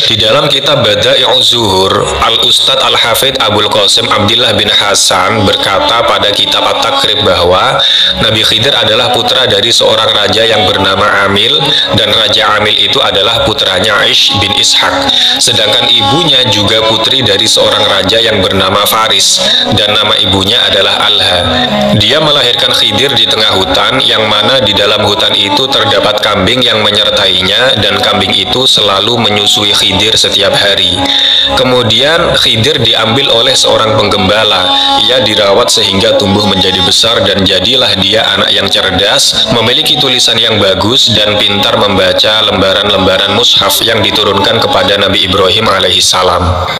Di dalam kitab Bada'i'uz Zuhur, Al-Ustadz Al-Hafidh Abul Qasim Abdillah bin Hasan berkata pada kitab At-Takrib bahwa Nabi Khidir adalah putra dari seorang raja yang bernama Amil, dan Raja Amil itu adalah putranya Aish bin Ishaq. Sedangkan ibunya juga putri dari seorang raja yang bernama Faris, dan nama ibunya adalah Alha. Dia melahirkan Khidir di tengah hutan, yang mana di dalam hutan itu terdapat kambing yang menyertainya, dan kambing itu selalu menyusui Khidir setiap hari. Kemudian Khidir diambil oleh seorang penggembala. Ia dirawat sehingga tumbuh menjadi besar, dan jadilah dia anak yang cerdas, memiliki tulisan yang bagus, dan pintar membaca lembaran-lembaran mushaf yang diturunkan kepada Nabi Ibrahim alaihissalam.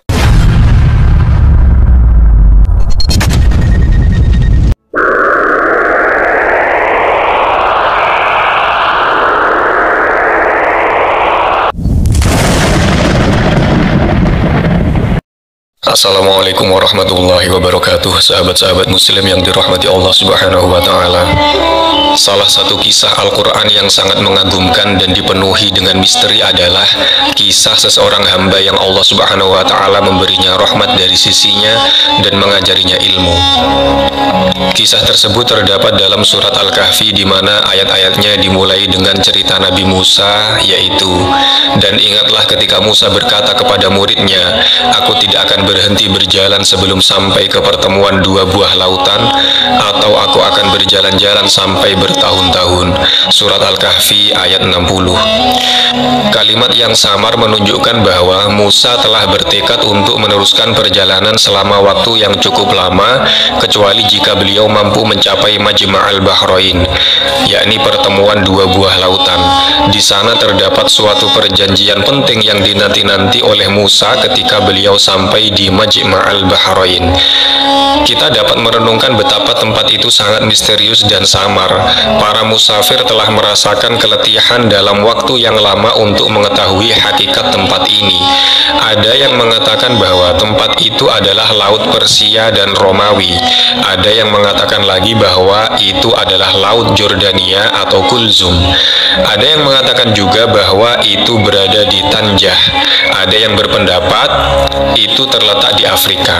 Assalamualaikum warahmatullahi wabarakatuh. Sahabat-sahabat muslim yang dirahmati Allah subhanahu wa ta'ala, salah satu kisah Al-Quran yang sangat mengagumkan dan dipenuhi dengan misteri adalah kisah seseorang hamba yang Allah subhanahu wa ta'ala memberinya rahmat dari sisinya dan mengajarinya ilmu. Kisah tersebut terdapat dalam surat Al-Kahfi, di mana ayat-ayatnya dimulai dengan cerita Nabi Musa, yaitu, "Dan ingatlah ketika Musa berkata kepada muridnya, aku tidak akan berhenti berjalan sebelum sampai ke pertemuan dua buah lautan, atau aku akan berjalan-jalan sampai bertahun-tahun." Surat Al-Kahfi ayat 60. Kalimat yang samar menunjukkan bahwa Musa telah bertekad untuk meneruskan perjalanan selama waktu yang cukup lama, kecuali jika beliau mampu mencapai Majma'al Bahrain, yakni pertemuan dua buah lautan. Di sana terdapat suatu perjanjian penting yang dinanti-nanti oleh Musa ketika beliau sampai di Majma'al Bahrain. Kita dapat merenungkan betapa tempat itu sangat misterius dan samar. Para musafir telah merasakan keletihan dalam waktu yang lama untuk mengetahui hakikat tempat ini. Ada yang mengatakan bahwa tempat itu adalah Laut Persia dan Romawi. Ada yang mengatakan lagi bahwa itu adalah Laut Jordania atau Kulzum. Ada yang mengatakan juga bahwa itu berada di Tanjah. Ada yang berpendapat itu terletak di Afrika.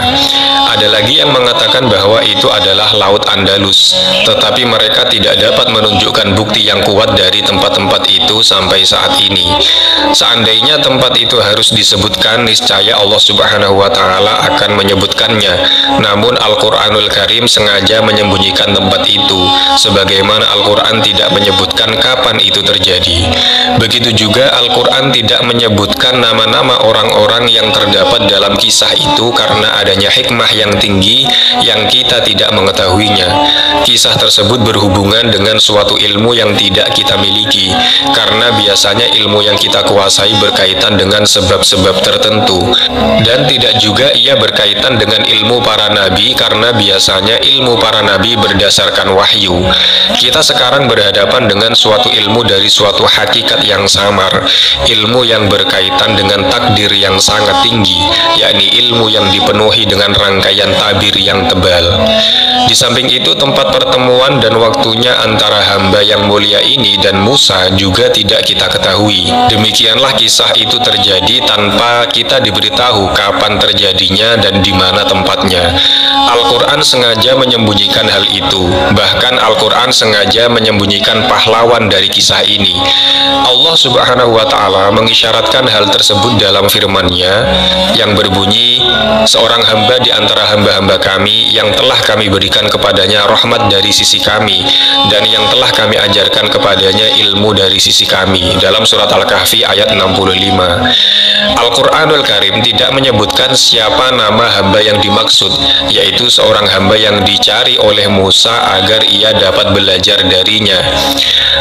Ada lagi yang mengatakan bahwa itu adalah Laut Andalus, tetapi mereka tidak dapat menunjukkan bukti yang kuat dari tempat-tempat itu sampai saat ini. Seandainya tempat itu harus disebutkan, niscaya Allah subhanahu wa ta'ala akan menyebutkannya. Namun Al-Quranul Karim sengaja menyembunyikan tempat itu, sebagaimana Al-Quran tidak menyebutkan kapan itu terjadi. Begitu juga Al-Quran tidak menyebutkan nama-nama orang-orang yang terdapat dalam kisah itu karena adanya hikmah yang tinggi yang kita tidak mengetahuinya. Kisah tersebut berhubungan dengan suatu ilmu yang tidak kita miliki, karena biasanya ilmu yang kita kuasai berkaitan dengan sebab-sebab tertentu, dan tidak juga ia berkaitan dengan ilmu para nabi, karena biasanya ilmu para nabi berdasarkan wahyu. Kita sekarang berhadapan dengan suatu ilmu dari suatu hakikat yang samar, ilmu yang berkaitan dengan takdir yang sangat tinggi, yakni ilmu yang dipenuhi dengan rangkaian tabir yang tebal. Di samping itu, tempat pertemuan dan waktunya antara hamba yang mulia ini dan Musa juga tidak kita ketahui. Demikianlah kisah itu terjadi tanpa kita diberitahu kapan terjadinya dan di mana tempatnya. Al-Quran sengaja menyembunyikan hal itu. Bahkan Al-Quran sengaja menyembunyikan pahlawan dari kisah ini. Allah subhanahu wa ta'ala mengisyaratkan hal tersebut dalam firman-Nya yang berbunyi, "Seorang hamba di antara hamba-hamba kami yang telah kami berikan kepadanya rahmat dari sisi kami, dan yang telah kami ajarkan kepadanya ilmu dari sisi kami." Dalam surat Al-Kahfi ayat 65. Al-Quranul Karim tidak menyebutkan siapa nama hamba yang dimaksud, yaitu seorang hamba yang dicari oleh Musa agar ia dapat belajar darinya.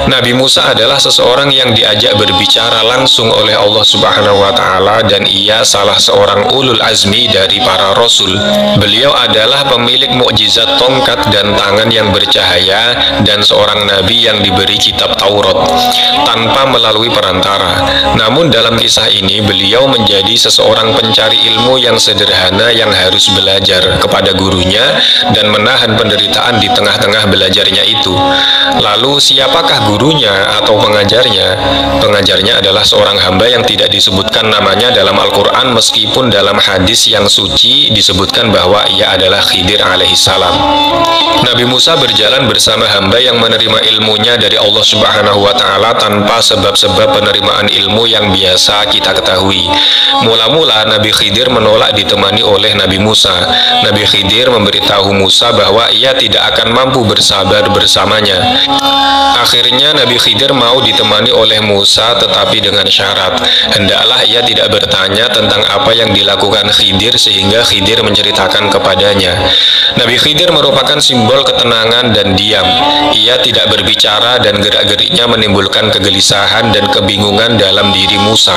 Nabi Musa adalah seseorang yang diajak berbicara langsung oleh Allah subhanahu wa ta'ala, dan ia salah seorang ulul azmi dari para rasul. Beliau adalah pemilik mukjizat tongkat dan tangan yang bercahaya, dan seorang nabi yang diberi kitab Taurat tanpa melalui perantara. Namun dalam kisah ini beliau beliau menjadi seseorang pencari ilmu yang sederhana yang harus belajar kepada gurunya dan menahan penderitaan di tengah-tengah belajarnya itu. Lalu siapakah gurunya atau pengajarnya? Pengajarnya adalah seorang hamba yang tidak disebutkan namanya dalam Al-Quran, meskipun dalam hadis yang suci disebutkan bahwa ia adalah Khidir alaihissalam. Nabi Musa berjalan bersama hamba yang menerima ilmunya dari Allah Subhanahu wa Ta'ala tanpa sebab-sebab penerimaan ilmu yang biasa kita ketahui. Mula-mula Nabi Khidir menolak ditemani oleh Nabi Musa. Nabi Khidir memberitahu Musa bahwa ia tidak akan mampu bersabar bersamanya. Akhirnya Nabi Khidir mau ditemani oleh Musa, tetapi dengan syarat hendaklah ia tidak bertanya tentang apa yang dilakukan Khidir sehingga Khidir menceritakan kepadanya. Nabi Khidir merupakan simbol ketenangan dan diam. Ia tidak berbicara dan gerak-geriknya menimbulkan kegelisahan dan kebingungan dalam diri Musa.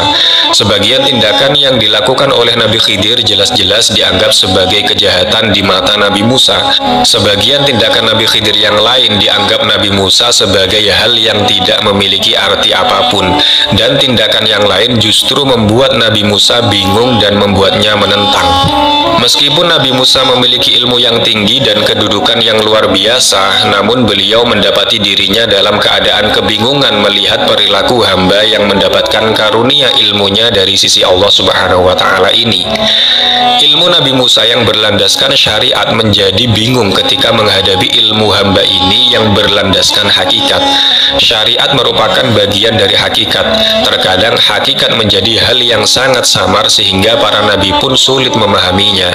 Sebagian tindakan yang dilakukan oleh Nabi Khidir jelas-jelas dianggap sebagai kejahatan di mata Nabi Musa. Sebagian tindakan Nabi Khidir yang lain dianggap Nabi Musa sebagai hal yang tidak memiliki arti apapun, dan tindakan yang lain justru membuat Nabi Musa bingung dan membuatnya menentang. Meskipun Nabi Musa memiliki ilmu yang tinggi dan kedudukan yang luar biasa, namun beliau mendapati dirinya dalam keadaan kebingungan melihat perilaku hamba yang mendapatkan karunia ilmunya dari sisi Allah Subhanahu wa Ta'ala ini. Ilmu Nabi Musa yang berlandaskan syariat menjadi bingung ketika menghadapi ilmu hamba ini yang berlandaskan hakikat. Syariat merupakan bagian dari hakikat. Terkadang hakikat menjadi hal yang sangat samar sehingga para nabi pun sulit memahaminya.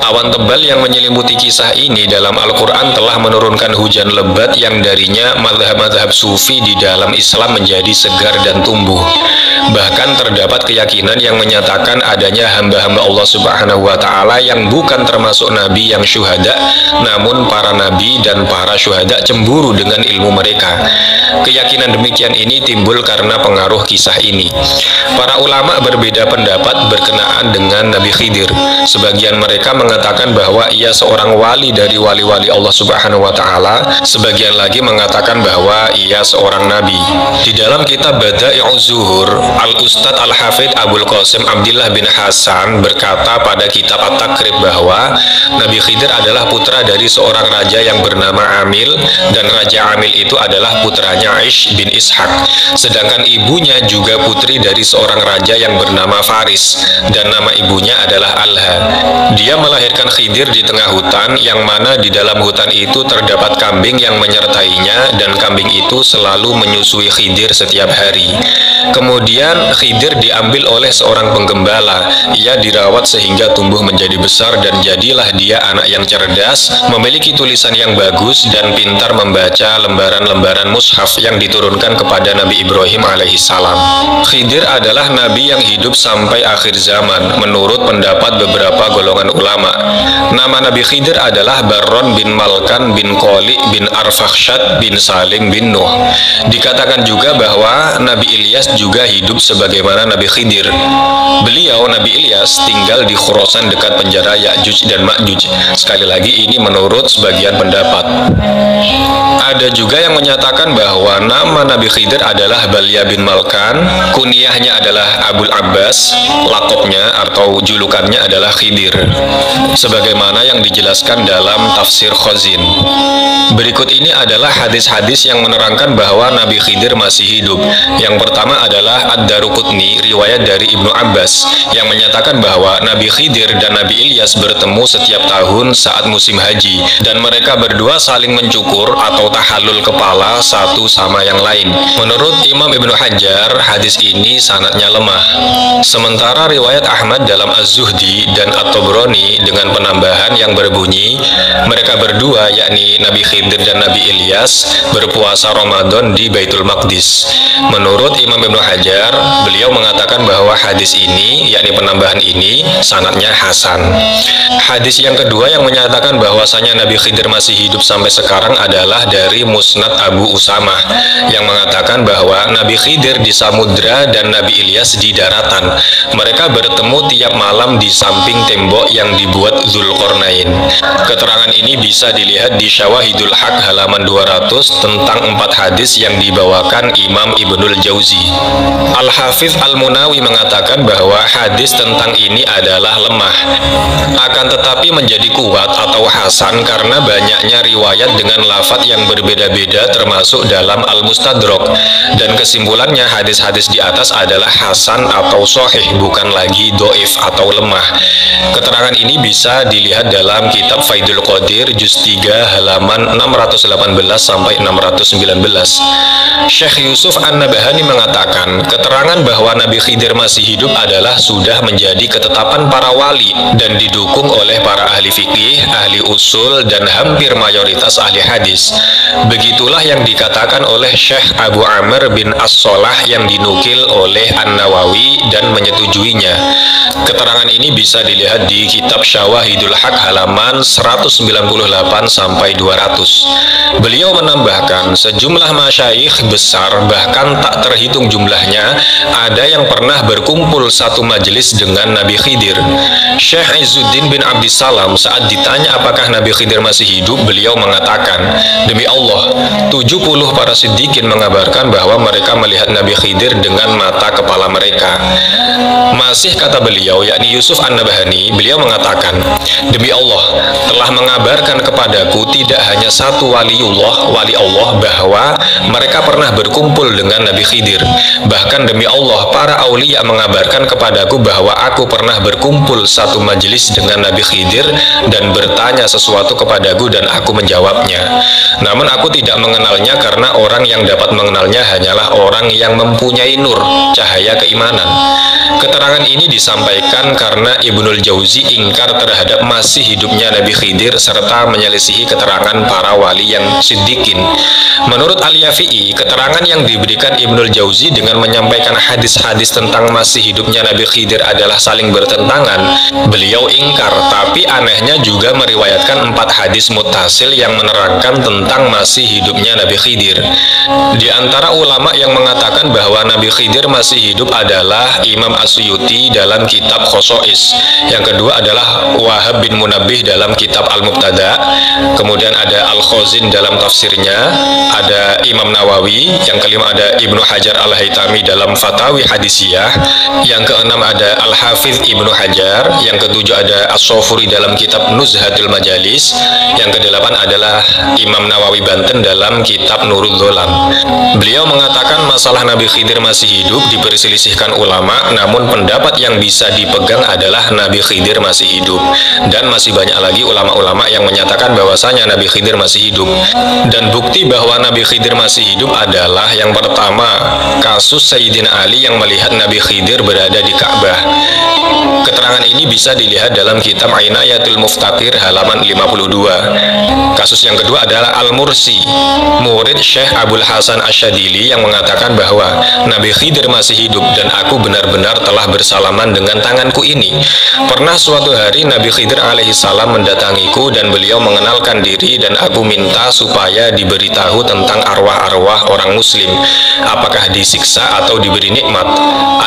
Awan tebal yang menyelimuti kisah ini dalam Al-Quran telah menurunkan hujan lebat yang darinya mazhab-mazhab sufi di dalam Islam menjadi segar dan tumbuh. Bahkan terdapat keyakinan yang menyatakan adanya hamba-hamba Allah Subhanahu wa Ta'ala yang bukan termasuk nabi yang syuhada, namun para nabi dan para syuhada cemburu dengan ilmu mereka. Keyakinan demikian ini timbul karena pengaruh kisah ini. Para ulama berbeda pendapat berkenaan dengan Nabi Khidir. Sebagian mereka mengatakan bahwa ia seorang wali dari wali-wali Allah Subhanahu wa Ta'ala. Sebagian lagi mengatakan bahwa ia seorang nabi. Di dalam kitab Bada'i'uz Zuhur, Al-Ustadz Al-Hafidh Abul Qasim Abdillah bin Hasan berkata pada kitab At-Takrib bahwa Nabi Khidir adalah putra dari seorang raja yang bernama Amil, dan Raja Amil itu adalah putranya Aish bin Ishaq. Sedangkan ibunya juga putri dari seorang raja yang bernama Faris, dan nama ibunya adalah Alha. Dia melahirkan Khidir di tengah hutan, yang mana di dalam hutan itu terdapat kambing yang menyertainya, dan kambing itu selalu menyusui Khidir setiap hari. Kemudian Khidir diambil oleh seorang penggembala. Ia dirawat sehingga tumbuh menjadi besar, dan jadilah dia anak yang cerdas, memiliki tulisan yang bagus, dan pintar membaca lembaran-lembaran mushaf yang diturunkan kepada Nabi Ibrahim alaihissalam. Khidir adalah nabi yang hidup sampai akhir zaman menurut pendapat beberapa golongan ulama. Nama Nabi Khidir adalah Barron bin Malkan bin Qoli bin Arfakhshad bin Salim bin Nuh. Dikatakan juga bahwa Nabi Ilyas juga hidup sebagaimana Nabi Khidir. Beliau, Nabi Ilyas, tinggal di Khurasan dekat penjara Ya'juj dan Ma'juj. Sekali lagi ini menurut sebagian pendapat. Ada juga yang menyatakan bahwa nama Nabi Khidir adalah Balya bin Malkan, kunyahnya adalah Abul Abbas, lakopnya atau julukannya adalah Khidir, sebagaimana yang dijelaskan dalam tafsir Khazin. Berikut ini adalah hadis-hadis yang menerangkan bahwa Nabi Khidir masih hidup. Yang pertama adalah Ad-Daruqutni, riwayat dari Ibnu Abbas, yang menyatakan bahwa Nabi Khidir dan Nabi Ilyas bertemu setiap tahun saat musim haji, dan mereka berdua saling mencukur atau tahallul kepala satu sama yang lain. Menurut Imam Ibnu Hajar, hadis ini sanadnya lemah. Sementara riwayat Ahmad dalam Az-Zuhdi dan At-Tabrani dengan penambahan yang berbunyi, mereka berdua, yakni Nabi Khidir dan Nabi Ilyas, berpuasa Ramadan di Baitul Maqdis. Menurut Imam Ibnu Hajar, beliau mengatakan bahwa hadis ini, yakni penambahan ini, sanadnya hasan. Hadis yang kedua yang menyatakan bahwasanya Nabi Khidir masih hidup sampai sekarang adalah dari Musnad Abu Usamah, yang mengatakan bahwa Nabi Khidir di samudra dan Nabi Ilyas di daratan. Mereka bertemu tiap malam di samping tembok yang dibuat Dzulqarnain. Keterangan ini bisa dilihat di Syawahidul Haq halaman 200 tentang 4 hadis yang dibawakan Imam Ibnul Jauzi. Al-Hafidh Al-Munawi mengatakan mengatakan bahwa hadis tentang ini adalah lemah, akan tetapi menjadi kuat atau hasan karena banyaknya riwayat dengan lafadz yang berbeda-beda termasuk dalam Al-Mustadrak, dan kesimpulannya hadis-hadis di atas adalah hasan atau sahih, bukan lagi doif atau lemah. Keterangan ini bisa dilihat dalam kitab Faidul Qadir juz 3 halaman 618 sampai 619. Syekh Yusuf An-Nabahani mengatakan, keterangan bahwa Nabi Khidir masih hidup adalah sudah menjadi ketetapan para wali dan didukung oleh para ahli fikih, ahli usul, dan hampir mayoritas ahli hadis. Begitulah yang dikatakan oleh Syekh Abu Amr bin As-Solah yang dinukil oleh An-Nawawi dan menyetujuinya. Keterangan ini bisa dilihat di kitab Syawahidul Haq halaman 198 sampai 200. Beliau menambahkan, sejumlah masyayikh besar bahkan tak terhitung jumlahnya ada yang pernah berkumpul satu majelis dengan Nabi Khidir. Syekh Izzuddin bin Abdissalam saat ditanya apakah Nabi Khidir masih hidup, beliau mengatakan, demi Allah, 70 para siddiqin mengabarkan bahwa mereka melihat Nabi Khidir dengan mata kepala mereka. Masih kata beliau, yakni Yusuf An-Nabahani, beliau mengatakan, demi Allah, telah mengabarkan kepadaku tidak hanya satu waliullah, wali Allah, bahwa mereka pernah berkumpul dengan Nabi Khidir. Bahkan demi Allah, para aulia mengabarkan kepadaku bahwa aku pernah berkumpul satu majelis dengan Nabi Khidir dan bertanya sesuatu kepadaku dan aku menjawabnya. Namun aku tidak mengenalnya karena orang yang dapat mengenalnya hanyalah orang yang mempunyai nur, cahaya keimanan. Keterangan ini disampaikan karena Ibnul Jauzi ingkar terhadap masih hidupnya Nabi Khidir serta menyelisihi keterangan para wali yang siddiqin. Menurut Al-Yafi'i, keterangan yang diberikan Ibnul Jauzi dengan menyampaikan hadis-hadis tentang masih hidupnya Nabi Khidir adalah saling bertentangan. Beliau ingkar, tapi anehnya juga meriwayatkan 4 hadis muttasil yang menerangkan tentang masih hidupnya Nabi Khidir. Di antara ulama yang mengatakan bahwa Nabi Khidir masih hidup adalah Imam As-Suyuti dalam kitab Khosois. Yang kedua adalah Wahab bin Munabbih dalam kitab Al-Mubtada. Kemudian ada Al-Khazin dalam tafsirnya, ada Imam Nawawi. Yang kelima ada Ibnu Hajar Al-Haytami dalam Fatawi Hadisiyah. Yang keenam ada Al-Hafidh Ibnu Hajar. Yang ketujuh ada As-Sofuri dalam kitab Nuzhatul Majalis. Yang kedelapan adalah Imam Nawawi Banten dalam kitab Nurul Dholam. Beliau mengatakan masalah Nabi Khidir masih hidup diperselisihkan ulama, namun pendapat yang bisa dipegang adalah Nabi Khidir masih hidup. Dan masih banyak lagi ulama-ulama yang menyatakan bahwasanya Nabi Khidir masih hidup. Dan bukti bahwa Nabi Khidir masih hidup adalah yang pertama, kasus Sayyidina Ali yang melihat Nabi Khidir berada di Ka'bah. Keterangan ini bisa dilihat dalam kitab Ainayatul Muftaqir halaman 52. Kasus yang kedua adalah Al-Mursi, murid Syekh Abul Hasan Asyadili, yang mengatakan bahwa Nabi Khidir masih hidup dan aku benar-benar telah bersalaman dengan tanganku ini. Pernah suatu hari Nabi Khidir alaihissalam mendatangiku dan beliau mengenalkan diri dan aku minta supaya diberitahu tentang arwah-arwah orang muslim, apakah disiksa atau diberi nikmat.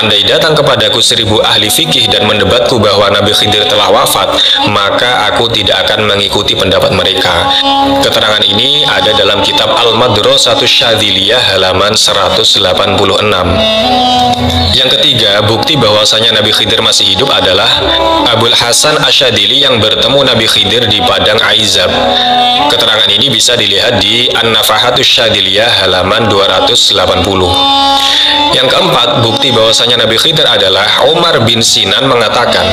Andai datang kepadaku 1000 ahli fikih dan mendebatku bahwa Nabi Khidir telah wafat, maka aku tidak akan mengikuti pendapat mereka. Keterangan ini ada dalam kitab Al-Madrasatus Syadziliyah halaman 186. Yang ketiga, bukti bahwasanya Nabi Khidir masih hidup adalah Abul Hasan Asyadili yang bertemu Nabi Khidir di Padang Aizab. Keterangan ini bisa dilihat di An-Nafahatus Syadziliyah halaman 280. Yang keempat, bukti bahwasanya Nabi Khidir adalah Umar bin Sinan mengatakan,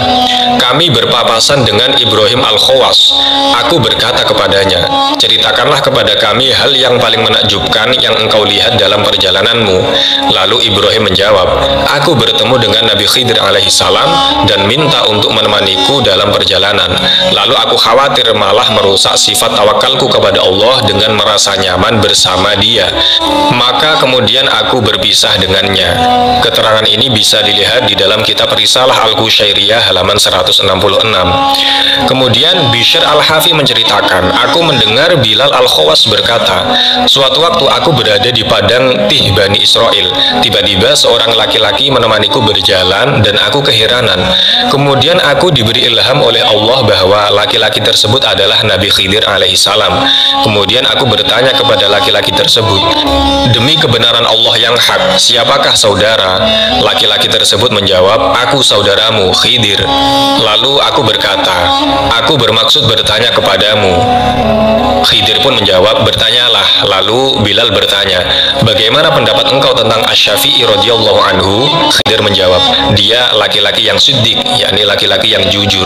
kami berpapasan dengan Ibrahim Al-Khawas. Aku berkata kepadanya, ceritakanlah kepada kami hal yang paling menakjubkan yang engkau lihat dalam perjalananmu. Lalu Ibrahim menjawab, aku bertemu dengan Nabi Khidir alaihissalam dan minta untuk menemaniku dalam perjalanan. Lalu aku khawatir malah merusak sifat tawakalku kepada Allah dengan merasa nyaman bersama dia. Maka kemudian aku berpisah dengannya. Keterangan ini bisa dilihat di dalam kitab Risalah Al-Qusyairiyah halaman halaman 166. Kemudian Bishr Al-Hafi menceritakan, aku mendengar Bilal Al-Khawas berkata, suatu waktu aku berada di padang Tih Bani Israel. Tiba-tiba seorang laki-laki menemaniku berjalan dan aku keheranan. Kemudian aku diberi ilham oleh Allah bahwa laki-laki tersebut adalah Nabi Khidir alaihissalam. Kemudian aku bertanya kepada laki-laki tersebut, demi kebenaran Allah yang hak, siapakah saudara? Laki-laki tersebut menjawab, aku saudaramu Khidir. Lalu aku berkata, aku bermaksud bertanya kepadamu. Khidir pun menjawab, bertanyalah. Lalu Bilal bertanya, bagaimana pendapat engkau tentang Asy-Syafi'i radhiyallahu anhu? Khidir menjawab, dia laki-laki yang siddiq, yakni laki-laki yang jujur.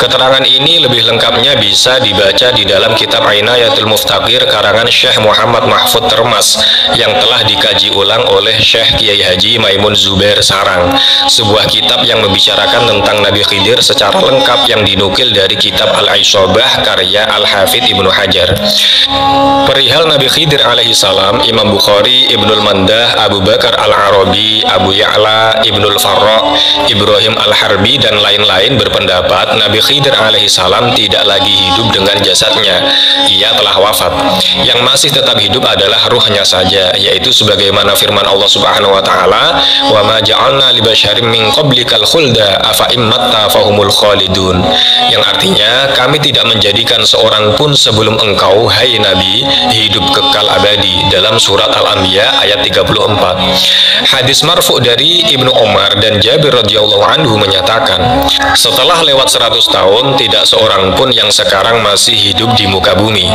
Keterangan ini lebih lengkapnya bisa dibaca di dalam kitab Inayatul Muftaqir karangan Syekh Muhammad Mahfud Termas yang telah dikaji ulang oleh Syekh Kiai Haji Maimun Zubair Sarang, sebuah kitab yang membicarakan tentang Nabi Khidir secara lengkap yang dinukil dari kitab Al-Aisyobah karya Al-Hafidh Ibnu Hajar. Perihal Nabi Khidir alaihissalam, Imam Bukhari, Ibnul Mandah, Abu Bakar Al-Arabi, Abu Ya'la, Ibnul Farra, Ibrahim Al-Harbi dan lain-lain berpendapat Nabi Khidir alaihissalam tidak lagi hidup dengan jasadnya, ia telah wafat. Yang masih tetap hidup adalah ruhnya saja, yaitu sebagaimana firman Allah Subhanahu wa taala, "Wa ma ja'alna li basyarin min qablikal khulda afa immatta fahumul khalidun." Yang artinya, kami tidak menjadikan seorang pun sebelum engkau, hai Nabi, hidup kekal abadi, dalam surat Al-Anbiya ayat 34. Hadis marfu dari Ibnu Umar dan Jabir radhiyallahu anhu menyatakan, setelah lewat 100 tahun, tidak seorang pun yang sekarang masih hidup di muka bumi.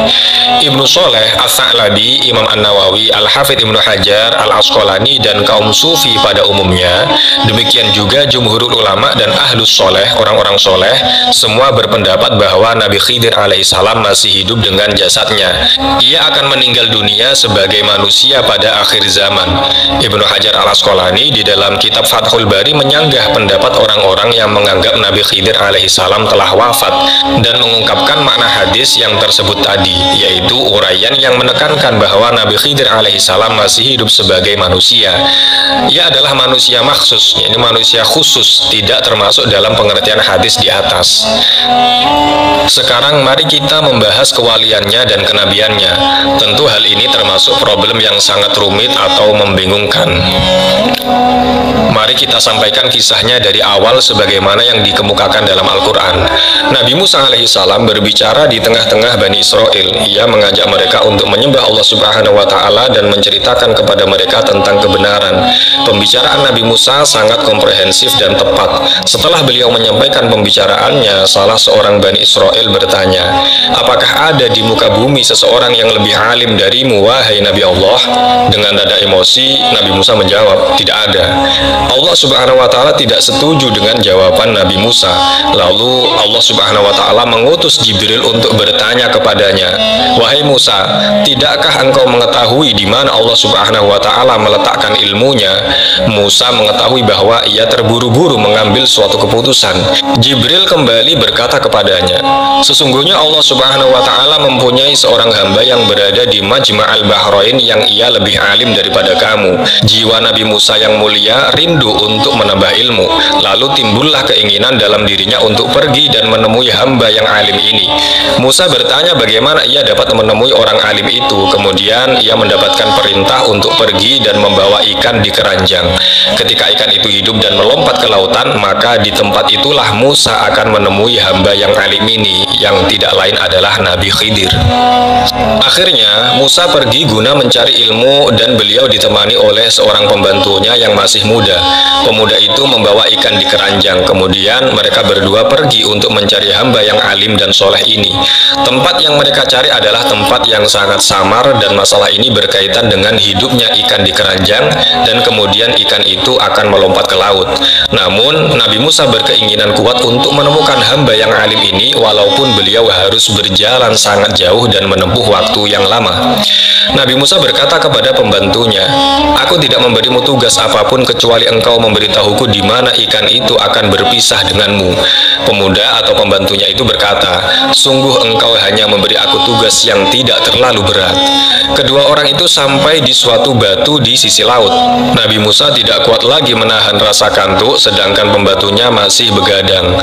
Ibnu Sholeh, As-Sa'labi, Imam An-Nawawi, Al-Hafidh Ibnu Hajar, Al-Asqalani, dan kaum sufi pada umumnya, demikian juga jumhurul ulama dan ahlus soleh, orang-orang soleh, semua berpendapat bahwa Nabi Khidir alaihissalam masih hidup dengan jasadnya. Ia akan meninggal dunia sebagai manusia pada akhir zaman. Ibnu Hajar Al-Asqalani di dalam kitab Fathul Bari menyanggah pendapat orang-orang yang menganggap Nabi Khidir alaihissalam telah wafat dan mengungkapkan makna hadis yang tersebut tadi, yaitu uraian yang menekankan bahwa Nabi Khidir alaihissalam masih hidup sebagai manusia. Ia adalah manusia maksus, yakni manusia khusus, tidak termasuk dalam pengertian hadis di atas. Sekarang mari kita membahas kewaliannya dan kenabiannya. Tentu hal ini termasuk problem yang sangat rumit atau membingungkan. Mari kita sampaikan kisahnya dari awal sebagaimana yang dikemukakan dalam Al-Quran. Nabi Musa alaihissalam berbicara di tengah-tengah Bani Israel. Ia mengajak mereka untuk menyembah Allah Subhanahu wa Ta'ala dan menceritakan kepada mereka tentang kebenaran. Pembicaraan Nabi Musa sangat komprehensif dan tepat. Setelah beliau menyampaikan pembicaraannya, salah seorang Bani Israel bertanya, apakah ada di muka bumi seseorang yang lebih alim darimu, wahai Nabi Allah? Dengan nada emosi, Nabi Musa menjawab, tidak ada. Allah Subhanahu wa Ta'ala tidak setuju dengan jawaban Nabi Musa. Lalu Allah Subhanahu wa Ta'ala mengutus Jibril untuk bertanya kepadanya, wahai Musa, tidakkah engkau mengetahui di mana Allah Subhanahu wa Ta'ala meletakkan ilmunya? Musa mengetahui bahwa ia terburu-buru mengambil suatu keputusan. Jibril kembali berkata kepadanya, sesungguhnya Allah Subhanahu wa Ta'ala mempunyai seorang hamba yang berada di Majma'al Bahrain yang ia lebih alim daripada kamu. Jiwa Nabi Musa yang mulia rindu untuk menambah ilmu. Lalu timbullah keinginan dalam dirinya untuk pergi dan menemui hamba yang alim ini. Musa bertanya bagaimana ia dapat menemui orang alim itu. Kemudian ia mendapatkan perintah untuk pergi dan membawa ikan di keranjang. Ketika ikan itu hidup dan melompat ke lautan, maka di tempat itulah Musa akan menemui hamba yang alim ini, yang tidak lain adalah Nabi Khidir. Akhirnya Musa pergi guna mencari ilmu dan beliau ditemani oleh seorang pembantunya yang masih muda. Pemuda itu membawa ikan di keranjang. Kemudian mereka berdua pergi untuk mencari hamba yang alim dan soleh ini. Tempat yang mereka cari adalah tempat yang sangat samar dan masalah ini berkaitan dengan hidupnya ikan di keranjang dan kemudian ikan itu akan melompat ke laut. Namun Nabi Musa berkeinginan kuat untuk menemukan hamba yang alim ini walaupun beliau harus berjalan sangat jauh dan menempuh waktu yang lama. Nabi Musa berkata kepada pembantunya, aku tidak memberimu tugas apapun kecuali engkau memberitahuku di mana ikan itu akan berpisah denganmu. Pemuda atau pembantunya itu berkata, sungguh engkau hanya memberi aku tugas yang tidak terlalu berat. Kedua orang itu sampai di suatu batu di sisi laut. Nabi Musa tidak kuat lagi menahan rasa kantuk, sedangkan pembantunya masih begadang.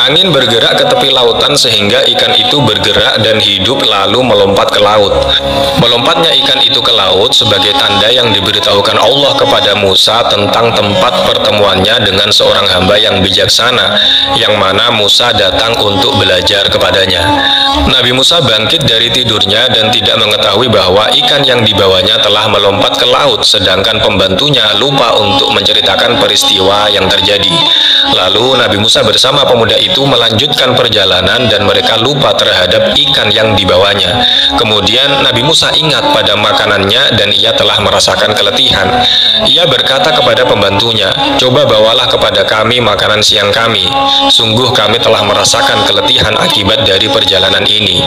Angin bergerak ke tepi lautan sehingga ikan itu bergerak dan hidup lalu melompat ke laut. Melompatnya ikan itu ke laut sebagai tanda yang diberitahukan Allah kepada Musa tentang tempat pertemuannya dengan seorang hamba yang bijaksana, yang mana Musa datang untuk belajar kepadanya. Nabi Musa bangkit dari tidurnya dan tidak mengetahui bahwa ikan yang dibawanya telah melompat ke laut, sedangkan pembantunya lupa untuk menceritakan peristiwa yang terjadi. Lalu Nabi Musa bersama pemuda itu melanjutkan perjalanan dan mereka lupa terhadap ikan yang dibawanya. Kemudian Nabi Musa ingat pada makanannya dan ia telah merasakan keletihan. Ia berkata kepada pembantunya, coba bawalah kepada kami makanan siang kami. Sungguh kami telah merasakan keletihan akibat dari perjalanan ini.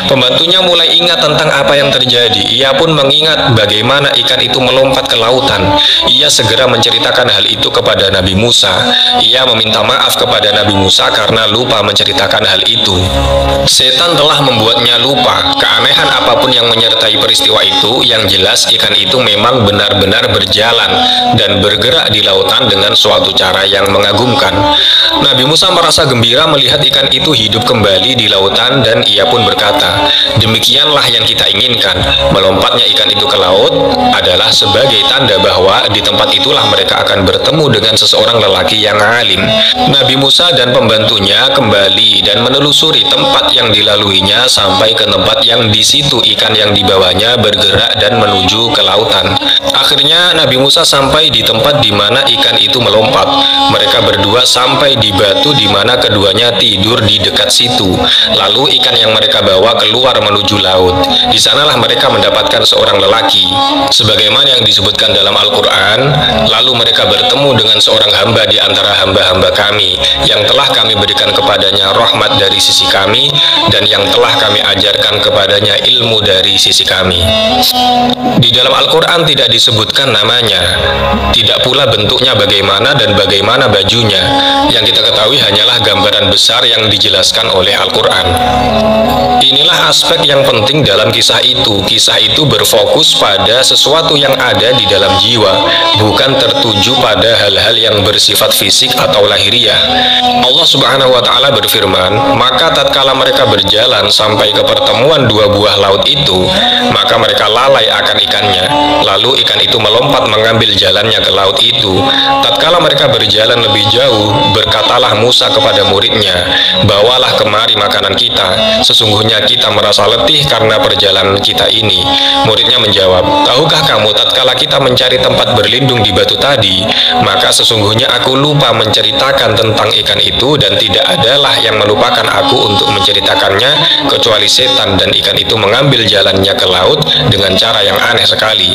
Pembantunya mulai ingat tentang apa yang terjadi. Ia pun mengingat bagaimana ikan itu melompat ke lautan. Ia segera menceritakan hal itu kepada Nabi Musa. Ia meminta maaf kepada Nabi Musa karena lupa menceritakan hal itu. Setan telah membuatnya lupa keanehan apapun yang menyertai peristiwa itu. Yang jelas ikan itu memang benar-benar berjalan dan bergerak di lautan dengan suatu cara yang mengagumkan. Nabi Musa merasa gembira melihat ikan itu hidup kembali di lautan dan ia pun berkata, demikianlah yang kita inginkan. Melompatnya ikan itu ke laut adalah sebagai tanda bahwa di tempat itulah mereka akan bertemu dengan seseorang lelaki yang alim. Nabi Musa dan pembantunya kembali dan menelusuri tempat yang dilaluinya sampai ke tempat yang di situ ikan yang dibawanya bergerak dan menuju ke lautan. Akhirnya Nabi Musa sampai di tempat di mana ikan itu melompat. Mereka berdua sampai di batu di mana keduanya tidur di dekat situ. Lalu ikan yang mereka bawa keluar menuju laut. Di sanalah mereka mendapatkan seorang lelaki. Sebagaimana yang disebutkan dalam Al-Quran, lalu mereka bertemu dengan seorang hamba di antara hamba-hamba kami, yang telah kami berikan kepadanya rahmat dari sisi kami, dan yang telah kami ajarkan kepadanya ilmu dari sisi kami. Di dalam Al-Quran tidak disebutkan namanya, tidak pula bentuknya bagaimana dan bagaimana bajunya. Yang kita ketahui hanyalah gambaran besar yang dijelaskan oleh Al-Quran. Inilah aspek yang penting dalam kisah itu. Kisah itu berfokus pada sesuatu yang ada di dalam jiwa, bukan tertuju pada hal-hal yang bersifat fisik atau lahiriah. Allah Subhanahu wa Ta'ala berfirman, maka tatkala mereka berjalan sampai ke pertemuan dua buah laut itu, maka mereka lalai akan ikannya. Lalu ikan itu melompat mengambil jalannya ke laut itu. Tatkala mereka berjalan lebih jauh, berkatalah Musa kepada muridnya, bawalah kemari makanan kita. Sesungguhnya kita merasa letih karena perjalanan kita ini. Muridnya menjawab, tahukah kamu tatkala kita mencari tempat berlindung di batu tadi, maka sesungguhnya aku lupa menceritakan tentang ikan itu, dan tidak adalah yang melupakan aku untuk menceritakannya kecuali setan, dan ikan itu mengambil jalannya ke laut dengan cara yang aneh sekali.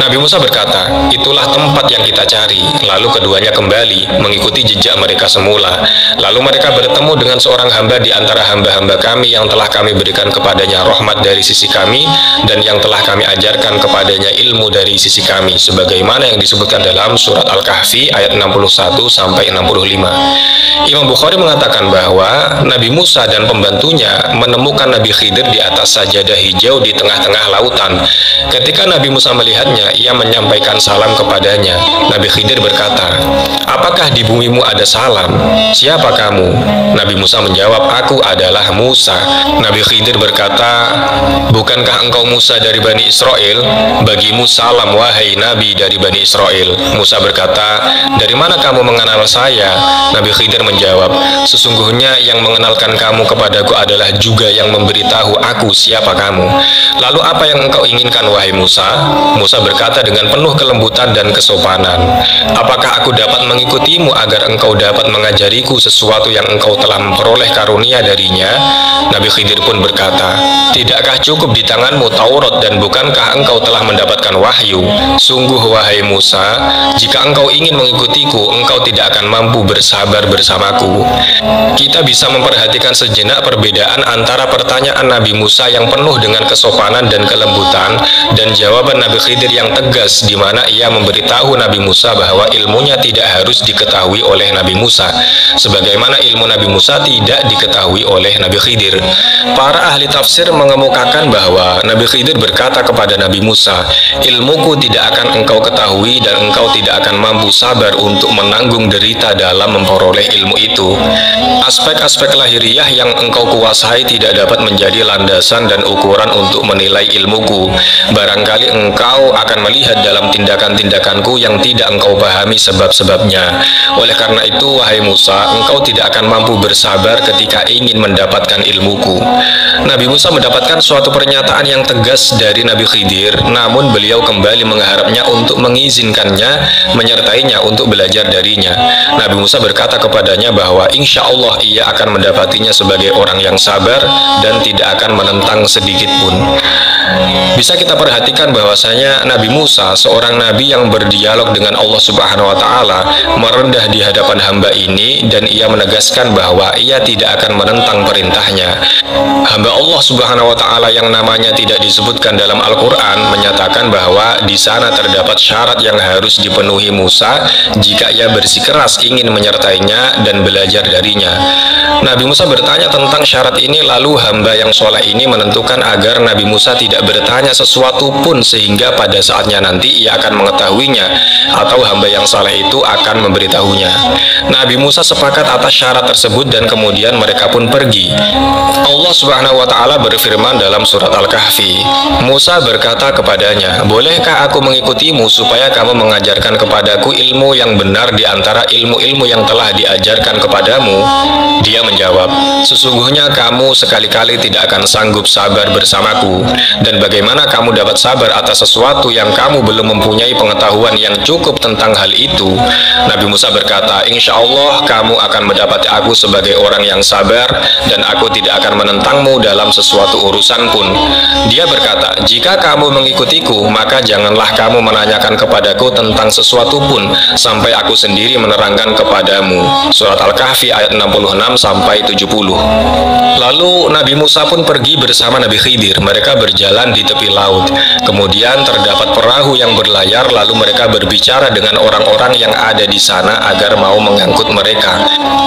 Nabi Musa berkata, itulah tempat yang kita cari. Lalu keduanya kembali mengikuti jejak mereka semula. Lalu mereka bertemu dengan seorang hamba di antara hamba-hamba kami yang telah kami berikan kepadanya rahmat dari sisi kami, dan yang telah kami ajarkan kepadanya ilmu dari sisi kami, sebagaimana yang disebutkan dalam surat Al-Kahfi ayat 61 sampai 65. Imam Bukhari mengatakan bahwa Nabi Musa dan pembantunya menemukan Nabi Khidir di atas sajadah hijau di tengah-tengah lautan. Ketika Nabi Musa melihatnya, ia menyampaikan salam kepadanya. Nabi Khidir berkata, apakah di bumimu ada salam? Siapa kamu? Nabi Musa menjawab, aku adalah Musa. Nabi Khidir berkata, bukankah engkau Musa dari Bani Israel? Bagimu salam wahai Nabi dari Bani Israel. Musa berkata, dari mana kamu mengenal saya? Nabi Khidir menjawab, sesungguhnya yang mengenalkan kamu kepadaku adalah juga yang memberitahu aku siapa kamu. Lalu apa yang engkau inginkan wahai Musa? Musa berkata dengan penuh kelembutan dan kesopanan, apakah aku dapat mengikutimu agar engkau dapat mengajariku sesuatu yang engkau telah memperoleh karunia darinya? Nabi Khidir pun berkata, tidakkah cukup di tanganmu Taurat dan bukankah engkau telah mendapatkan wahyu? Sungguh wahai Musa, jika engkau ingin mengikutiku, engkau tidak akan mampu bersabar bersama bersamaku. Kita bisa memperhatikan sejenak perbedaan antara pertanyaan Nabi Musa yang penuh dengan kesopanan dan kelembutan dan jawaban Nabi Khidir yang tegas, di mana ia memberitahu Nabi Musa bahwa ilmunya tidak harus diketahui oleh Nabi Musa, sebagaimana ilmu Nabi Musa tidak diketahui oleh Nabi Khidir. Para ahli tafsir mengemukakan bahwa Nabi Khidir berkata kepada Nabi Musa, ilmuku tidak akan engkau ketahui dan engkau tidak akan mampu sabar untuk menanggung derita dalam memperoleh ilmu itu. Aspek-aspek lahiriah yang engkau kuasai tidak dapat menjadi landasan dan ukuran untuk menilai ilmuku. Barangkali engkau akan melihat dalam tindakan-tindakanku yang tidak engkau pahami sebab-sebabnya. Oleh karena itu, wahai Musa, engkau tidak akan mampu bersabar ketika ingin mendapatkan ilmuku. Nabi Musa mendapatkan suatu pernyataan yang tegas dari Nabi Khidir, namun beliau kembali mengharapnya untuk mengizinkannya, menyertainya untuk belajar darinya. Nabi Musa berkata kepadanya bahwa insya Allah ia akan mendapatinya sebagai orang yang sabar dan tidak akan menentang sedikit pun. Bisa kita perhatikan bahwasanya Nabi Musa, seorang nabi yang berdialog dengan Allah Subhanahu wa taala, merendah di hadapan hamba ini dan ia menegaskan bahwa ia tidak akan menentang perintahnya. Hamba Allah Subhanahu wa taala yang namanya tidak disebutkan dalam Al-Qur'an menyatakan bahwa di sana terdapat syarat yang harus dipenuhi Musa jika ia bersikeras ingin menyertainya dan belajar darinya. Nabi Musa bertanya tentang syarat ini, lalu hamba yang soleh ini menentukan agar Nabi Musa tidak bertanya sesuatu pun sehingga pada saatnya nanti ia akan mengetahuinya atau hamba yang saleh itu akan memberitahunya. Nabi Musa sepakat atas syarat tersebut dan kemudian mereka pun pergi. Allah Subhanahu wa taala berfirman dalam surat Al-Kahfi, Musa berkata kepadanya, bolehkah aku mengikutimu supaya kamu mengajarkan kepadaku ilmu yang benar di antara ilmu-ilmu yang telah diajarkan kepadamu? Dia menjawab, sesungguhnya kamu sekali-kali tidak akan sanggup sabar bersamaku, dan bagaimana kamu dapat sabar atas sesuatu yang kamu belum mempunyai pengetahuan yang cukup tentang hal itu? Nabi Musa berkata, insya Allah kamu akan mendapati aku sebagai orang yang sabar dan aku tidak akan menentangmu dalam sesuatu urusan pun. Dia berkata, jika kamu mengikutiku, maka janganlah kamu menanyakan kepadaku tentang sesuatu pun sampai aku sendiri menerangkan kepadamu. Surat Al-Kahfi ayat 66 sampai 70. Lalu Nabi Musa pun pergi bersama Nabi Khidir. Mereka berjalan di tepi laut. Kemudian terdapat perahu yang berlayar, lalu mereka berbicara dengan orang-orang yang ada di sana agar mau mengangkut mereka.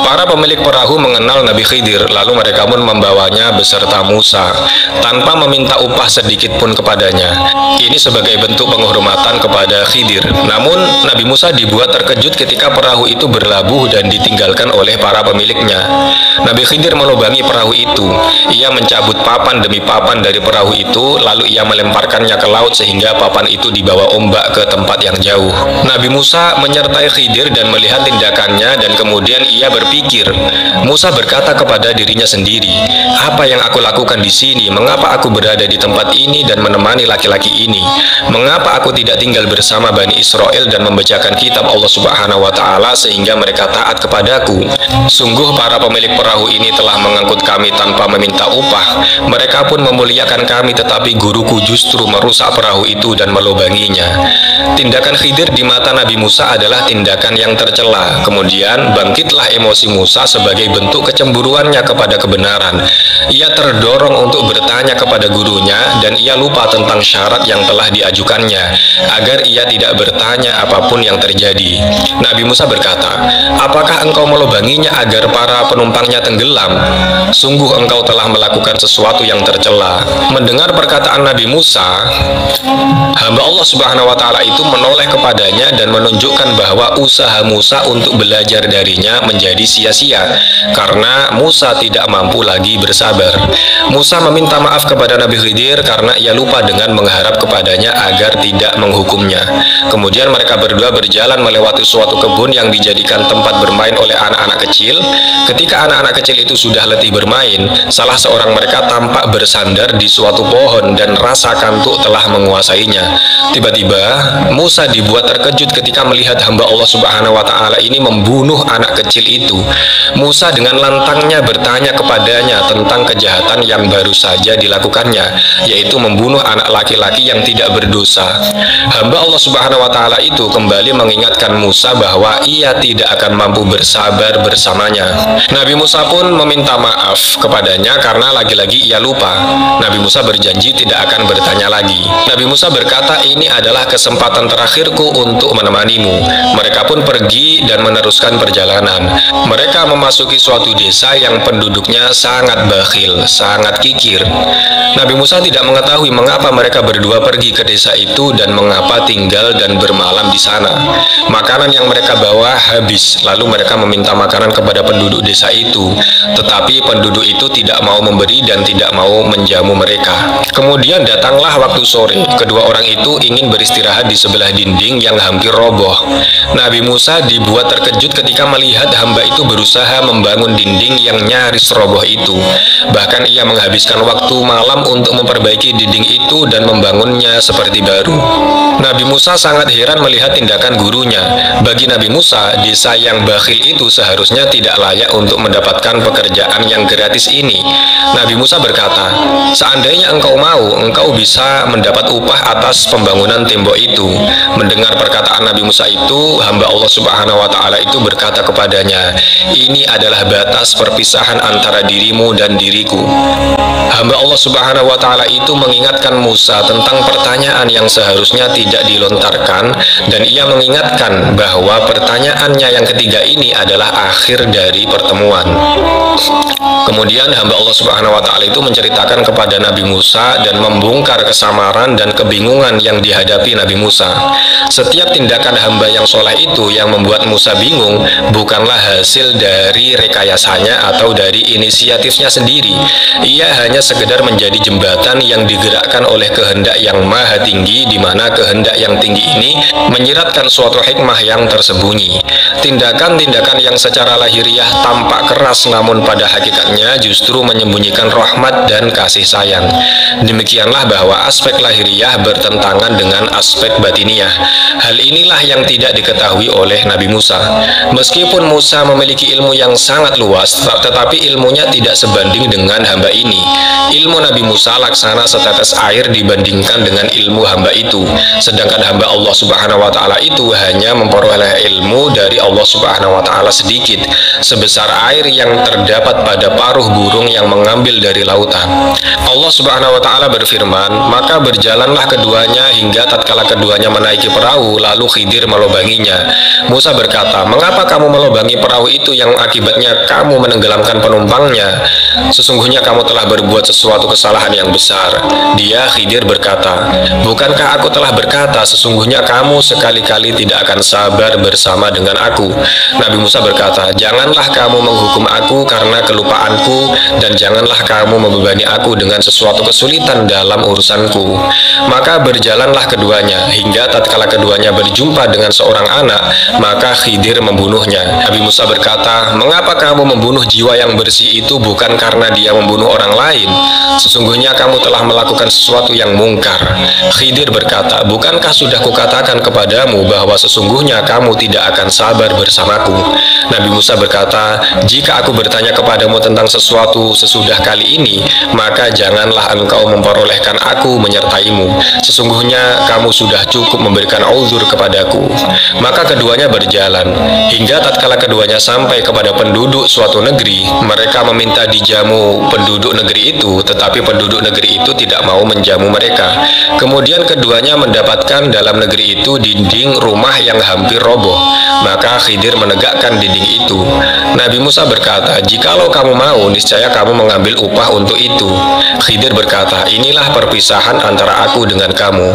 Para pemilik perahu mengenal Nabi Khidir, lalu mereka pun membawanya beserta Musa tanpa meminta upah sedikit pun kepadanya. Ini sebagai bentuk penghormatan kepada Khidir. Namun Nabi Musa dibuat terkejut ketika perahu itu berlabuh dan ditinggalkan oleh para pemiliknya. Nabi Khidir melubangi perahu itu. Ia mencabut papan demi papan dari perahu itu, lalu ia melemparkannya ke laut sehingga papan itu dibawa ombak ke tempat yang jauh. Nabi Musa menyertai Khidir dan melihat tindakannya, dan kemudian ia berpikir. Musa berkata kepada dirinya sendiri, apa yang aku lakukan di sini? Mengapa aku berada di tempat ini dan menemani laki-laki ini? Mengapa aku tidak tinggal bersama Bani Israel dan membacakan kitab Allah Subhanahu wa taala sehingga mereka taat kepadaku? Sungguh para pemilik perahu ini telah mengangkut kami tanpa meminta upah. Mereka pun memuliakan kami, tetapi guruku justru merusak perahu itu dan melubanginya. Tindakan Khidir di mata Nabi Musa adalah tindakan yang tercela. Kemudian bangkitlah emosi Musa sebagai bentuk kecemburuannya kepada kebenaran. Ia terdorong untuk bertanya kepada gurunya dan ia lupa tentang syarat yang telah diajukannya agar ia tidak bertanya apapun yang terjadi. Nabi Musa berkata, apakah engkau melubanginya agar para penumpangnya tenggelam? Sungguh engkau telah melakukan sesuatu yang tercela. Mendengar perkataan Nabi Musa, hamba Allah Subhanahu wa taala itu menoleh kepadanya dan menunjukkan bahwa usaha Musa untuk belajar darinya menjadi sia-sia karena Musa tidak mampu lagi bersabar. Musa meminta maaf kepada Nabi Khidir karena ia lupa dengan mengharap kepadanya agar tidak menghukumnya. Kemudian mereka berdua berjalan melewati suatu kebun yang dijadikan tempat bermain oleh anak-anak kecil. Ketika anak-anak kecil itu sudah letih bermain, salah seorang mereka tampak bersandar di suatu pohon dan rasa kantuk telah menguasainya. Tiba-tiba Musa dibuat terkejut ketika melihat hamba Allah Subhanahu wa taala ini membunuh anak kecil itu. Musa dengan lantangnya bertanya kepadanya tentang kejahatan yang baru saja dilakukannya, yaitu membunuh anak laki-laki yang tidak berdosa. Hamba Allah Subhanahu wa taala itu kembali mengingatkan Musa bahwa ia tidak akan mampu bersabar sabar bersamanya. Nabi Musa pun meminta maaf kepadanya karena lagi-lagi ia lupa. Nabi Musa berjanji tidak akan bertanya lagi. Nabi Musa berkata, ini adalah kesempatan terakhirku untuk menemanimu. Mereka pun pergi dan meneruskan perjalanan. Mereka memasuki suatu desa yang penduduknya sangat bakhil, sangat kikir. Nabi Musa tidak mengetahui mengapa mereka berdua pergi ke desa itu dan mengapa tinggal dan bermalam di sana. Makanan yang mereka bawa habis, lalu mereka meminta makanan kepada penduduk desa itu, tetapi penduduk itu tidak mau memberi dan tidak mau menjamu mereka. Kemudian datanglah waktu sore, kedua orang itu ingin beristirahat di sebelah dinding yang hampir roboh. Nabi Musa dibuat terkejut ketika melihat hamba itu berusaha membangun dinding yang nyaris roboh itu. Bahkan ia menghabiskan waktu malam untuk memperbaiki dinding itu dan membangunnya seperti baru. Nabi Musa sangat heran melihat tindakan gurunya. Bagi Nabi Musa, desa yang bakhil itu seharusnya tidak layak untuk mendapatkan pekerjaan yang gratis ini. Nabi Musa berkata, seandainya engkau mau, engkau bisa mendapat upah atas pembangunan tembok itu. Mendengar perkataan Nabi Musa itu, hamba Allah Subhanahu wa Ta'ala itu berkata kepadanya, ini adalah batas perpisahan antara dirimu dan diriku. Hamba Allah Subhanahu wa Ta'ala itu mengingatkan Musa tentang pertanyaan yang seharusnya tidak dilontarkan, dan ia mengingatkan bahwa pertanyaannya yang ketiga ini adalah akhir dari pertemuan. Kemudian hamba Allah Subhanahu wa Ta'ala itu menceritakan kepada Nabi Musa dan membongkar kesamaran dan kebingungan yang dihadapi Nabi Musa. Setiap tindakan hamba yang soleh itu yang membuat Musa bingung bukanlah hasil dari rekayasanya atau dari inisiatifnya sendiri. Ia hanya sekedar menjadi jembatan yang digerakkan oleh kehendak yang maha tinggi, di mana kehendak yang tinggi ini menyiratkan suatu hikmah yang tersembunyi. Tindakan-tindakan yang secara lahiriah tampak keras namun pada hakikatnya justru menyembunyikan rahmat dan kasih sayang. Demikianlah bahwa aspek lahiriah bertentangan dengan aspek batiniah. Hal inilah yang tidak diketahui oleh Nabi Musa. Meskipun Musa memiliki ilmu yang sangat luas, tetapi ilmunya tidak sebanding dengan hamba ini. Ilmu Nabi Musa laksana setetes air dibandingkan dengan ilmu hamba itu. Sedangkan hamba Allah Subhanahu wa Ta'ala itu hanya memperoleh ilmu dari Allah Subhanahu wa Ta'ala sedikit, sebesar air yang terdapat pada paruh burung yang mengambil dari lautan. Allah Subhanahu wa Ta'ala berfirman, maka berjalanlah keduanya hingga tatkala keduanya menaiki perahu, lalu Khidir melobanginya. Musa berkata, mengapa kamu melobangi perahu itu yang akibatnya kamu menenggelamkan penumpangnya? Sesungguhnya kamu telah berbuat sesuatu kesalahan yang besar. Dia, Khidir, berkata, bukankah aku telah berkata, sesungguhnya kamu sekali-kali tidak akan sabar bersama dengan aku? Nabi Musa berkata, janganlah kamu menghukum aku karena kelupaanku, dan janganlah kamu membebani aku dengan sesuatu kesulitan dalam urusanku. Maka berjalanlah keduanya hingga tatkala keduanya berjumpa dengan seorang anak, maka Khidir membunuhnya. Nabi Musa berkata, mengapa kamu membunuh jiwa yang bersih itu bukan karena dia membunuh orang lain? Sesungguhnya kamu telah melakukan sesuatu yang mungkar. Khidir berkata, bukankah sudah kukatakan kepadamu bahwa sesungguhnya kamu tidak akan sabar bersamaku? Nabi Musa berkata, jika aku bertanya kepadamu tentang sesuatu sesudah kali ini, maka janganlah engkau memperolehkan aku menyertaimu. Sesungguhnya kamu sudah cukup memberikan uzur kepadaku. Maka keduanya berjalan hingga tatkala keduanya sampai kepada penduduk suatu negeri. Mereka meminta dijamu penduduk negeri itu, tetapi penduduk negeri itu tidak mau menjamu mereka. Kemudian keduanya mendapatkan dalam negeri itu dinding rumah yang hampir roboh. Maka Khidir menegakkan dinding itu. Nabi Musa berkata, jikalau kamu mau, niscaya kamu mengambil upah untuk itu. Khidir berkata, inilah perpisahan antara aku dengan kamu.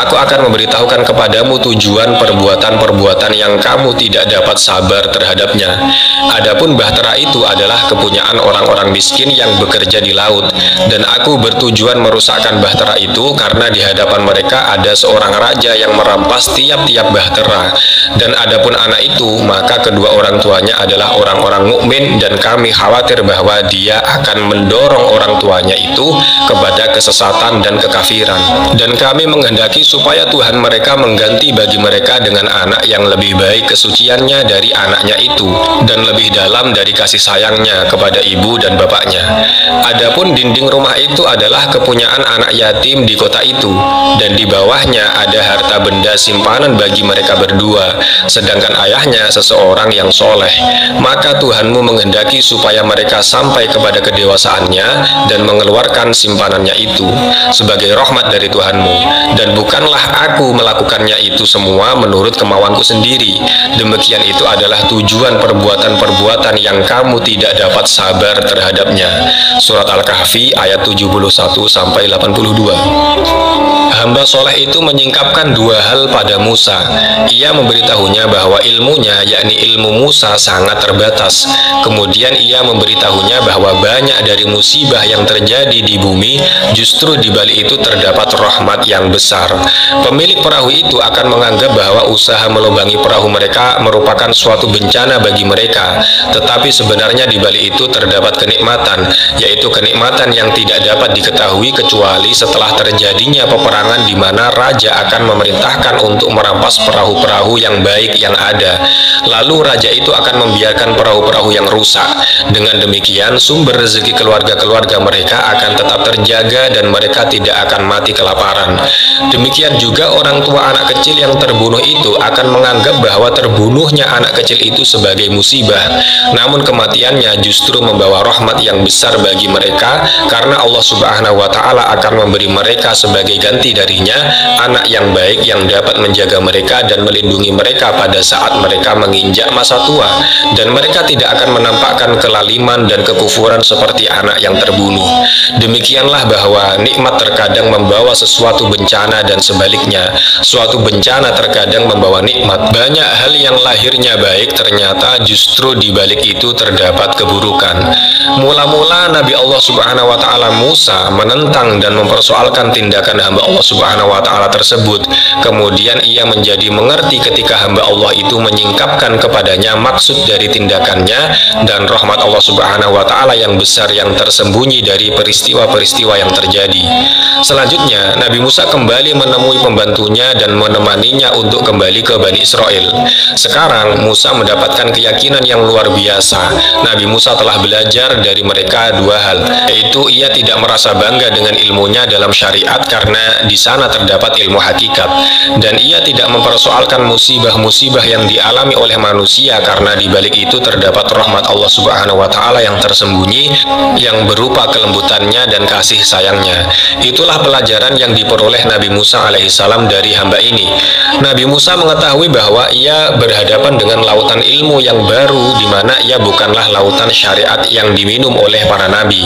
Aku akan memberitahukan kepadamu tujuan perbuatan-perbuatan yang kamu tidak dapat sabar terhadapnya. Adapun bahtera itu adalah kepunyaan orang-orang miskin yang bekerja di laut, dan aku bertujuan merusakkan bahtera itu karena di hadapan mereka ada seorang raja yang merampas tiap-tiap bahtera. Dan adapun anak itu, maka kedua orang tuanya adalah orang-orang mukmin, dan kami khawatir bahwa dia akan mendorong orang tuanya itu kepada kesesatan dan kekafiran. Dan kami menghendaki supaya Tuhan mereka mengganti bagi mereka dengan anak yang lebih baik kesuciannya dari anaknya itu, dan lebih dalam dari kasih sayangnya kepada ibu dan bapaknya. Adapun dinding rumah itu adalah kepunyaan anak yatim di kota itu, dan di bawahnya ada harta benda simpanan bagi mereka berdua, sedangkan ayahnya seseorang yang soleh. Maka Tuhanmu menghendaki supaya mereka sampai kepada kedewasaannya dan mengeluarkan simpanannya itu sebagai rahmat dari Tuhanmu, dan bukanlah aku melakukannya itu semua menurut kemauanku sendiri. Demikian itu adalah tujuan perbuatan-perbuatan yang kamu tidak dapat sabar terhadapnya. Surat Al-Kahfi ayat 71-82. Hamba soleh itu menyingkapkan dua hal pada Musa. Ia memberitahunya bahwa ilmunya, yakni ilmu Musa, sangat terbatas. Kemudian ia memberitahunya bahwa banyak dari musibah yang terjadi di bumi, justru di balik itu terdapat rahmat yang besar. Pemilik perahu itu akan menganggap bahwa usaha melubangi perahu mereka merupakan suatu bencana bagi mereka, tetapi sebenarnya di balik itu terdapat kenikmatan, yaitu kenikmatan yang tidak dapat diketahui kecuali setelah terjadinya peperangan di mana raja akan memerintahkan untuk merampas perahu-perahu yang baik yang ada. Lalu raja itu akan membiarkan perahu-perahu yang rusak. Dengan demikian, sumber rezeki keluarga-keluarga mereka akan tetap terjaga dan mereka tidak akan mati kelaparan. Demikian juga orang tua anak kecil yang terbunuh itu akan menganggap bahwa terbunuhnya anak kecil itu sebagai musibah. Namun kematiannya justru membawa rahmat yang besar bagi mereka, karena Allah Subhanahu wa Ta'ala akan memberi mereka sebagai ganti darinya anak yang baik yang dapat menjaga mereka dan melindungi mereka pada saat mereka menginjak masa tua, dan mereka tidak akan menampakkan kelaliman dan kekufuran seperti anak yang terbunuh. Demikianlah bahwa nikmat terkadang membawa sesuatu bencana dan sebaliknya, suatu bencana terkadang membawa nikmat. Banyak hal yang lahirnya baik ternyata justru di balik itu terdapat keburukan. Mula-mula Nabi Allah Subhanahu wa Ta'ala Musa menentang dan mempersoalkan tindakan hamba Allah Subhanahu wa Ta'ala tersebut. Kemudian ia menjadi mengerti ketika hamba Allah itu menyingkapkan kepadanya maksud dari tindakannya dan rahmat Allah Subhanahu wa Ta'ala yang besar yang tersembunyi dari peristiwa-peristiwa yang terjadi. Selanjutnya Nabi Musa kembali menemui pembantunya dan menemaninya untuk kembali ke Bani Israel. Sekarang Musa mendapatkan keyakinan yang luar biasa. Nabi Musa telah belajar dari mereka dua hal, yaitu ia tidak merasa bangga dengan ilmunya dalam syariat karena di sana terdapat ilmu hakikat, dan ia tidak mempersoalkan musibah-musibah yang dialami oleh manusia karena di balik itu terdapat rahmat Allah Subhanahu wa Ta'ala yang tersembunyi yang berupa kelembutannya dan kasih sayangnya. Itulah pelajaran yang diperoleh Nabi Musa alaihissalam dari hamba ini. Nabi Musa mengetahui bahwa ia berhadapan dengan lautan ilmu yang baru, di mana ia bukanlah lautan syariat yang diminum oleh para nabi.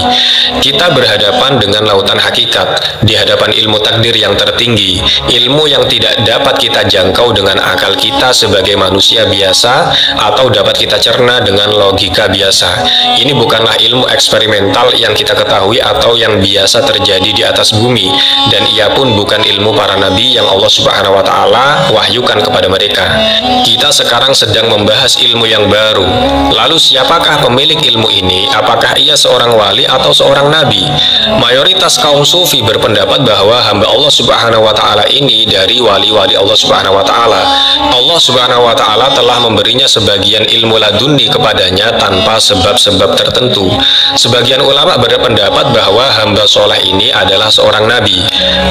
Kita berhadapan dengan lautan hakikat, di hadapan ilmu takdir yang tertinggi, ilmu yang tidak dapat kita jangkau dengan akal kita sebagai manusia biasa atau dapat kita cerna dengan logika biasa. Ini bukanlah ilmu eksperimental yang kita ketahui atau yang biasa terjadi di atas bumi, dan ia pun bukan ilmu para nabi yang Allah Subhanahu wa Ta'ala wahyukan kepada mereka. Kita sekarang sedang membahas ilmu yang baru. Lalu siapakah pemilik ilmu ini? Apakah ia seorang wali atau seorang nabi? Mayoritas kaum sufi berpendapat bahwa hamba Allah Subhanahu wa Ta'ala ini dari wali-wali Allah Subhanahu wa Ta'ala. Allah Subhanahu wa Ta'ala telah memberinya sebagian ilmu laduni kepadanya tanpa sebab-sebab tertentu. Sebagian ulama berpendapat bahwa hamba soleh ini adalah seorang nabi.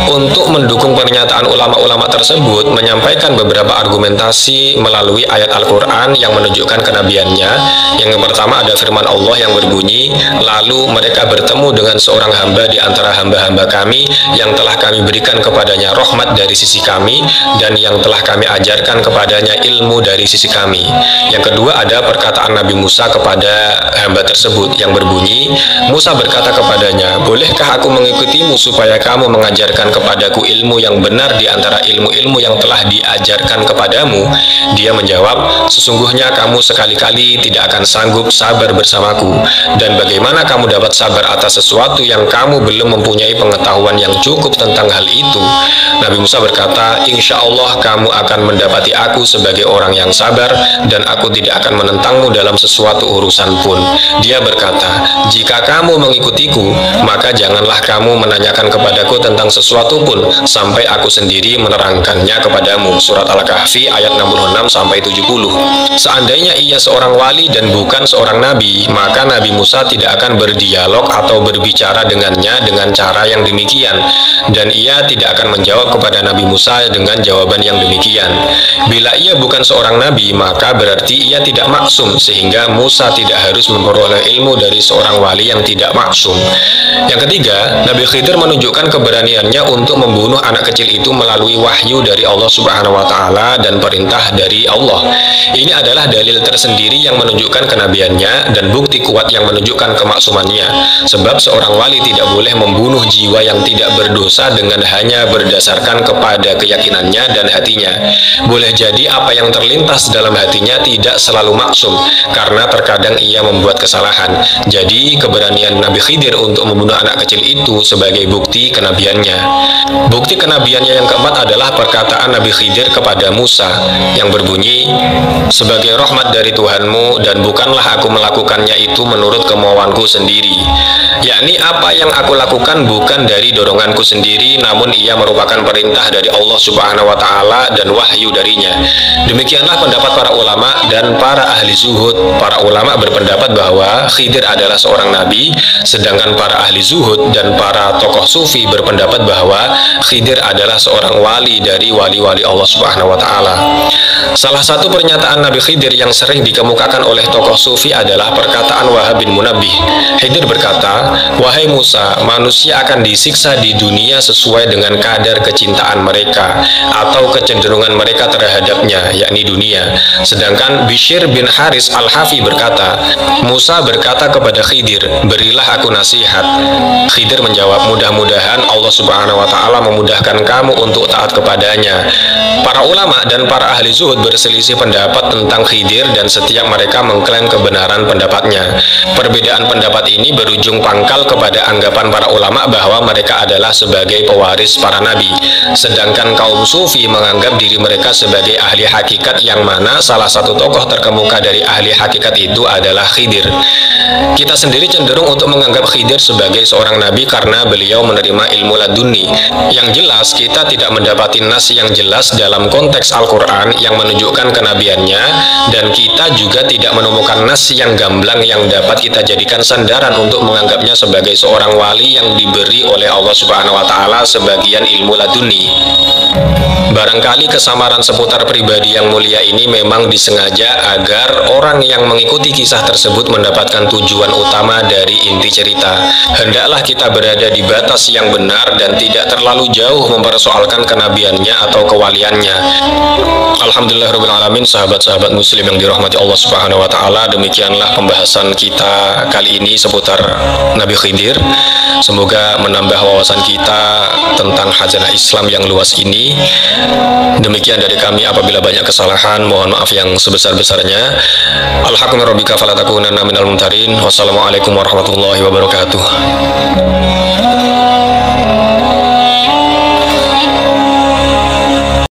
Untuk mendukung pernyataan ulama-ulama tersebut, menyampaikan beberapa argumentasi melalui ayat Al-Quran yang menunjukkan kenabiannya. Yang pertama ada firman Allah yang berbunyi, lalu mereka bertemu dengan seorang hamba di antara hamba-hamba kami yang telah kami berikan kepadanya rahmat dari sisi kami dan yang telah kami ajarkan kepadanya ilmu dari sisi kami. Yang kedua ada perkataan Nabi Musa kepada hamba tersebut yang berbunyi, Musa berkata kepadanya, bolehkah aku mengikutimu supaya kamu mengajarkan kepadaku ilmu yang benar di antara ilmu-ilmu yang telah diajarkan kepadamu? Dia menjawab, sesungguhnya kamu sekali-kali tidak akan sanggup sabar bersamaku, dan bagaimana kamu dapat sabar atas sesuatu yang kamu belum mempunyai pengetahuan yang cukup tentang hal itu? Nabi Musa berkata, insya Allah kamu akan mendapati aku sebagai orang yang sabar, dan aku tidak akan menentangmu dalam sesuatu urusan pun. Dia berkata, "Jika kamu mengikutiku, maka janganlah kamu menanyakan kepadaku tentang sesuatu pun sampai aku sendiri menerangkannya kepadamu." Surat Al-Kahfi ayat 66-70. Seandainya ia seorang wali dan bukan seorang nabi, maka Nabi Musa tidak akan berdialog atau berbicara dengannya dengan cara yang demikian, dan ia tidak akan menjawab kepada Nabi Musa dengan jawaban yang demikian. Bila ia bukan seorang nabi, maka berarti ia tidak maksum, sehingga Musa tidak harus memperoleh ilmu dari seorang wali yang tidak maksum. Yang ketiga, Nabi Khidir menunjukkan keberaniannya untuk membunuh anak kecil itu melalui wahyu dari Allah Subhanahu wa Ta'ala dan perintah dari Allah. Ini adalah dalil tersendiri yang menunjukkan kenabiannya dan bukti kuat yang menunjukkan kemaksumannya, sebab seorang wali tidak boleh membunuh jiwa yang tidak berdosa dengan hanya berdasarkan kepada keyakinannya dan hatinya. Boleh jadi apa yang terlintas dalam hatinya tidak selalu maksum, karena terkadang ia membuat kesalahan. Jadi keberanian Nabi Khidir untuk membunuh anak kecil itu sebagai bukti kenabiannya. Bukti kenabiannya yang keempat adalah perkataan Nabi Khidir kepada Musa yang berbunyi, "Sebagai rahmat dari Tuhanmu, dan bukanlah aku melakukannya itu menurut kemauanku sendiri." Yakni apa yang aku lakukan bukan dari doronganku sendiri, namun ia merupakan perintah dari Allah Subhanahu wa Ta'ala dan wahyu darinya. Demikianlah pendapat para ulama dan para ahli zuhud. Para ulama berpendapat bahwa Khidir adalah seorang nabi, sedangkan para ahli zuhud dan para tokoh sufi berpendapat bahwa Khidir adalah seorang wali dari wali-wali Allah Subhanahu wa Ta'ala. Salah satu pernyataan Nabi Khidir yang sering dikemukakan oleh tokoh sufi adalah perkataan Wahab bin Munabbih. Khidir berkata, "Wahai Musa, manusia akan disiksa di dunia sesuai dengan kadar kecintaan mereka atau kecenderungan mereka terhadapnya, yakni dunia." Sedangkan Bishr bin Haris Al-Hafi berkata, "Musa berkata kepada Khidir, 'Berilah aku nasihat.' Khidir menjawab, 'Mudah-mudahan Allah Subhanahu wa Ta'ala memudahkan kamu untuk taat kepadanya.'" Para ulama dan para ahli zuhud berselisih pendapat tentang Khidir dan setiap mereka mengklaim kebenaran pendapatnya. Perbedaan pendapat ini berujung pangkal kepada anggapan para ulama bahwa mereka adalah sebagai pewaris para nabi, sedangkan kaum sufi menganggap diri mereka sebagai ahli hakikat, yang mana salah satu tokoh terkemuka dari ahli hakikat itu adalah Khidir. Kita sendiri cenderung untuk menganggap Khidir sebagai seorang nabi karena beliau menerima ilmu laduni. Yang jelas kita tidak mendapati nas yang jelas dalam konteks Al-Quran yang menunjukkan kenabiannya, dan kita juga tidak menemukan nas yang gamblang yang dapat kita jadikan sandaran untuk menganggapnya sebagai seorang wali yang diberi oleh Allah Subhanahu wa Ta'ala sebagian ilmu laduni. Barangkali kesamaran seputar pribadi yang mulia ini memang disengaja agar orang yang mengikuti kisah tersebut mendapatkan tujuan utama dari inti cerita. Hendaklah kita berada di batas yang benar dan tidak terlalu jauh mempersoalkan kenabiannya atau kewaliannya. Alhamdulillahirrahmanirrahim. Sahabat-sahabat muslim yang dirahmati Allah Subhanahu wa Ta'ala, demikianlah pembahasan kita kali ini seputar Nabi Khidir. Semoga menambah wawasan kita tentang khazanah Islam yang luas ini. Demikian dari kami, apabila banyak kesalahan mohon maaf yang sebesar-besarnya. Al-haqqu min rabbika fala takunanna minal mumtarin. Wassalamualaikum warahmatullahi wabarakatuh.